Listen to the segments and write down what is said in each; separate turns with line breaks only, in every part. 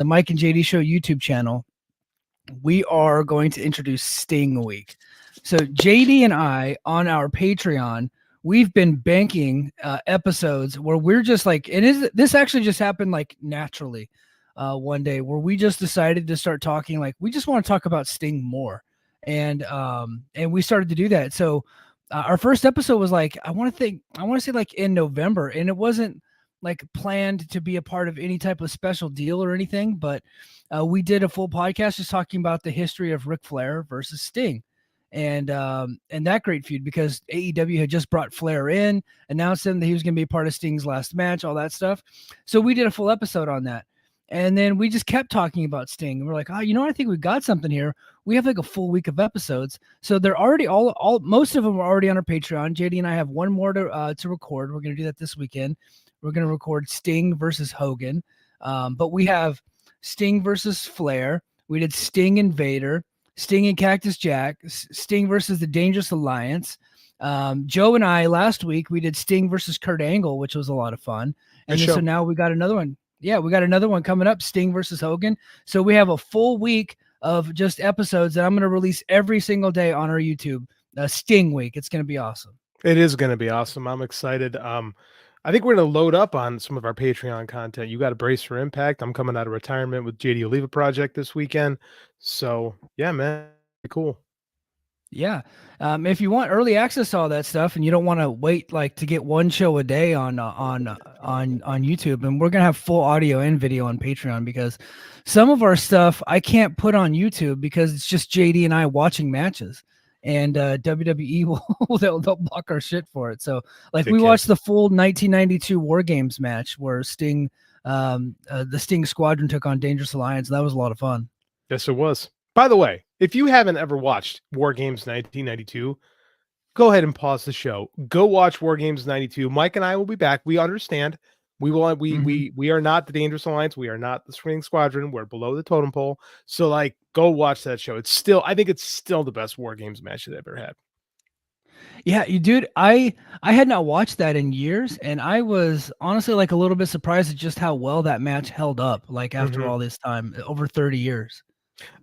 the Mike and JD Show YouTube channel, we are going to introduce Sting Week. So JD and I on our Patreon, we've been banking episodes where we're just like, this actually just happened like naturally one day where we just decided to start talking like we just want to talk about Sting more, and we started to do that. So our first episode was like I want to say like in November, and it wasn't like planned to be a part of any type of special deal or anything, but we did a full podcast just talking about the history of Ric Flair versus Sting, and that great feud because AEW had just brought Flair in, announced him that he was going to be a part of Sting's last match, all that stuff. So we did a full episode on that. And then we just kept talking about Sting. And we're like, oh, I think we got something here. We have like a full week of episodes. So they're already most of them are already on our Patreon. JD and I have one more to record. We're going to do that this weekend. We're going to record Sting versus Hogan. But we have Sting versus Flair. We did Sting and Vader, Sting and Cactus Jack, Sting versus the Dangerous Alliance. Joe and I last week, we did Sting versus Kurt Angle, which was a lot of fun. And so now we got another one. Yeah, we got another one coming up, Sting versus Hogan. So we have a full week of just episodes that I'm going to release every single day on our YouTube. Sting Week. It's going to be awesome.
It is going to be awesome. I'm excited. I think we're going to load up on some of our Patreon content. You got to brace for impact. I'm coming out of retirement with JD Oliva Project this weekend. So yeah, man, cool.
Yeah. If you want early access to all that stuff and you don't want to wait like to get one show a day on YouTube, and we're going to have full audio and video on Patreon because some of our stuff I can't put on YouTube because it's just JD and I watching matches, and WWE they'll block our shit for it. So like we watched the full 1992 War Games match where Sting, the Sting Squadron took on Dangerous Alliance. And that was a lot of fun.
Yes, it was. By the way, if you haven't ever watched War Games 1992, go ahead and pause the show. Go watch War Games 92. Mike and I will be back. We understand. We are not the Dangerous Alliance. We are not the Sting Squadron. We're below the totem pole. So like, go watch that show. I think it's still the best War Games match that I've ever had.
Yeah, dude, I had not watched that in years, and I was honestly like a little bit surprised at just how well that match held up. Like after all this time, over 30 years.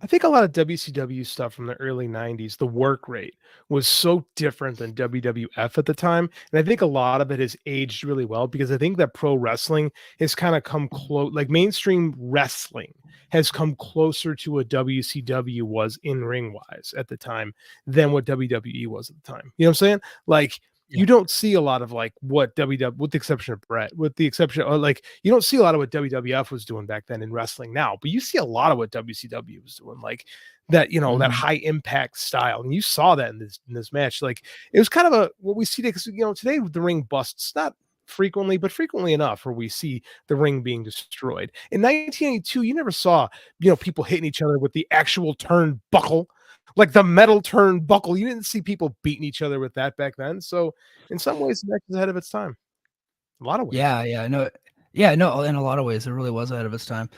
I think a lot of WCW stuff from the early 90s, the work rate was so different than WWF at the time. And I think a lot of it has aged really well because I think that pro wrestling has kind of come close, like mainstream wrestling has come closer to what WCW was in ring wise at the time than what WWE was at the time. You know what I'm saying? Like, you don't see a lot of like what with the exception of Brett, with the exception of like, you don't see a lot of what WWF was doing back then in wrestling now, but you see a lot of what WCW was doing, like that, that high impact style. And you saw that in this match. Like it was kind of what we see because, today the ring busts, not frequently, but frequently enough where we see the ring being destroyed. In 1982, you never saw, people hitting each other with the actual turnbuckle. Like the metal turnbuckle, you didn't see people beating each other with that back then. So, in some ways, the match is ahead of its time. A lot of ways.
Yeah, no, in a lot of ways, it really was ahead of its time.